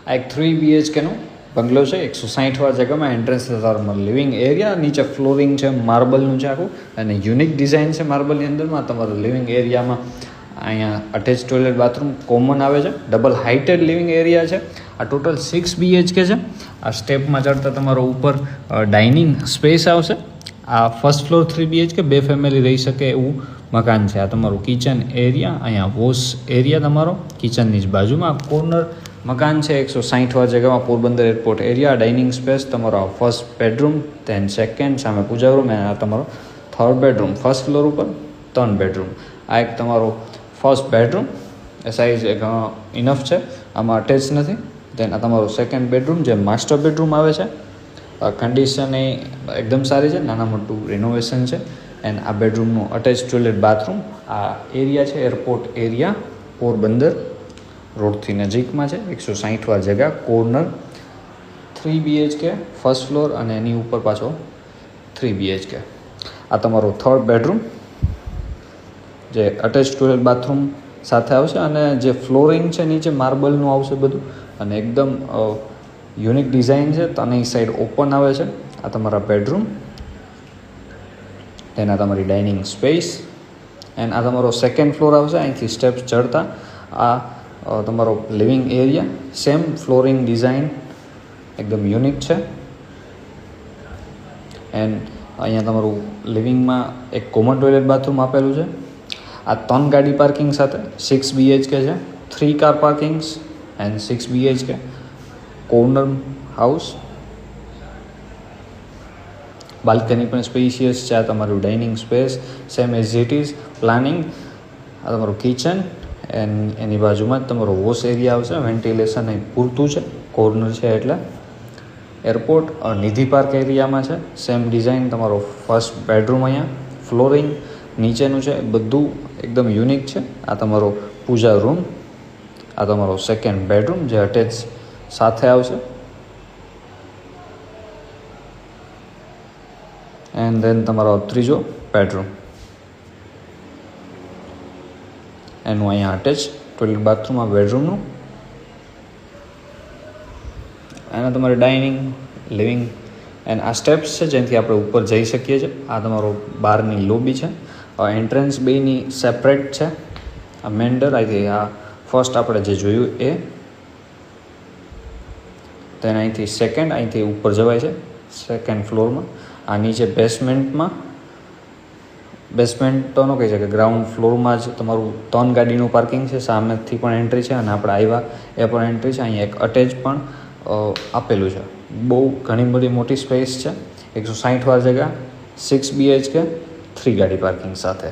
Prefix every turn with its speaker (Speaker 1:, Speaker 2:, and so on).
Speaker 1: આ એક 3 BHKનો બંગલો છે. 160 જગ્યામાં એન્ટ્રન્સ તમારું લિવિંગ એરિયા, નીચે ફ્લોરિંગ છે માર્બલનું છે આખું, અને યુનિક ડિઝાઇન છે માર્બલની અંદરમાં. તમારું લિવિંગ એરિયામાં અહીંયા અટેચ ટોયલેટ બાથરૂમ કોમન આવે છે. ડબલ હાઇટેડ લિવિંગ એરિયા છે. આ ટોટલ 6 BHK છે. આ સ્ટેપમાં ચડતા તમારો ઉપર ડાઇનિંગ સ્પેસ આવશે. આ ફર્સ્ટ ફ્લોર 3 BHK, 2 ફેમિલી રહી શકે એવું મકાન છે. આ તમારું કિચન એરિયા, અહીંયા વોશ એરિયા તમારો કિચનની જ બાજુમાં. કોર્નર મકાન છે. 160 જગ્યામાં Porbandar airport area. Dining space તમારો ફર્સ્ટ બેડરૂમ, ધેન સેકન્ડ સામે પૂજા રૂમ, અને આ તમારો થર્ડ બેડરૂમ. ફર્સ્ટ ફ્લોર ઉપર 3 બેડરૂમ. આ એક તમારો ફર્સ્ટ બેડરૂમ, એ સાઇઝ એક ઇનફ છે, આમાં અટેચ નથી. ધેન આ તમારો સેકન્ડ બેડરૂમ જે માસ્ટર બેડરૂમ આવે છે. કન્ડિશન એ એકદમ સારી છે, નાના મોટું રિનોવેશન છે. એન્ડ આ બેડરૂમનું અટેચ ટોયલેટ બાથરૂમ. આ એરિયા છે એરપોર્ટ એરિયા, પોરબંદર રોડથી નજીકમાં છે. 160 જગ્યા, કોર્નર 3 BHK ફર્સ્ટ ફ્લોર, અને એની ઉપર પાછો 3 BHK. આ તમારો થર્ડ બેડરૂમ જે અટેચ ટોયલેટ બાથરૂમ સાથે આવશે, અને જે ફ્લોરિંગ છે નીચે માર્બલનું આવશે બધું, અને એકદમ યુનિક ડિઝાઇન છે. તની સાઈડ ઓપન આવે છે. આ તમારા બેડરૂમ, તેના તમારી ડાઇનિંગ સ્પેસ, એન્ડ આ તમારો સેકન્ડ ફ્લોર આવશે. અહીંથી સ્ટેપ્સ ચડતા આ તમારો living area, same flooring design એકદમ યુનિક છે. એન્ડ અહીંયા તમારું લિવિંગમાં એક કોમન ટોયલેટ બાથરૂમ આપેલું છે. આ 3 ગાડી પાર્કિંગ સાથે 6 BHK છે. 3 car parkings and 6 BHK. Corner house, balcony પણ સ્પેશિયસ છે. આ તમારું dining space same as it is planning. આ તમારું કિચન, એન્ડ એની બાજુમાં જ તમારો વોશ એરિયા આવશે. વેન્ટિલેશન અહીં પૂરતું છે, કોર્નર છે એટલે. એરપોર્ટ નિધિ પાર્ક એરિયામાં છે. સેમ ડિઝાઇન તમારો ફર્સ્ટ બેડરૂમ, અહીંયા ફ્લોરિંગ નીચેનું છે, બધું એકદમ યુનિક છે. આ તમારો પૂજા રૂમ. આ તમારો સેકન્ડ બેડરૂમ જે અટેચ સાથે આવશે. એન્ડ ધેન તમારો ત્રીજો બેડરૂમ, એનું અહીંયા અટેચ ટોયલેટ બાથરૂમ આ બેડરૂમનું. એના તમારે ડાઇનિંગ, લિવિંગ, એન્ડ આ સ્ટેપ્સ છે જેનાથી આપણે ઉપર જઈ શકીએ છીએ. આ તમારો બહારની લોબી છે. એન્ટ્રન્સ બેની સેપરેટ છે. આ મેન ડોર, આ ફર્સ્ટ આપણે જે જોયું એ. તેને અહીંથી સેકન્ડ, અહીંથી ઉપર જવાય છે સેકન્ડ ફ્લોરમાં. આ નીચે બેસમેન્ટમાં, બેસમેન્ટ તો ન કહી શકે, ગ્રાઉન્ડ ફ્લોરમાં જ તમારું 3 ગાડીનું પાર્કિંગ છે. સામેથી પણ એન્ટ્રી છે, અને આપણે આવ્યા એ પણ એન્ટ્રી છે. અહીંયા એક અટેચ પણ આપેલું છે. બહુ ઘણી બધી મોટી સ્પેસ છે. 160 જગ્યા, 6 BHK, 3 ગાડી પાર્કિંગ સાથે.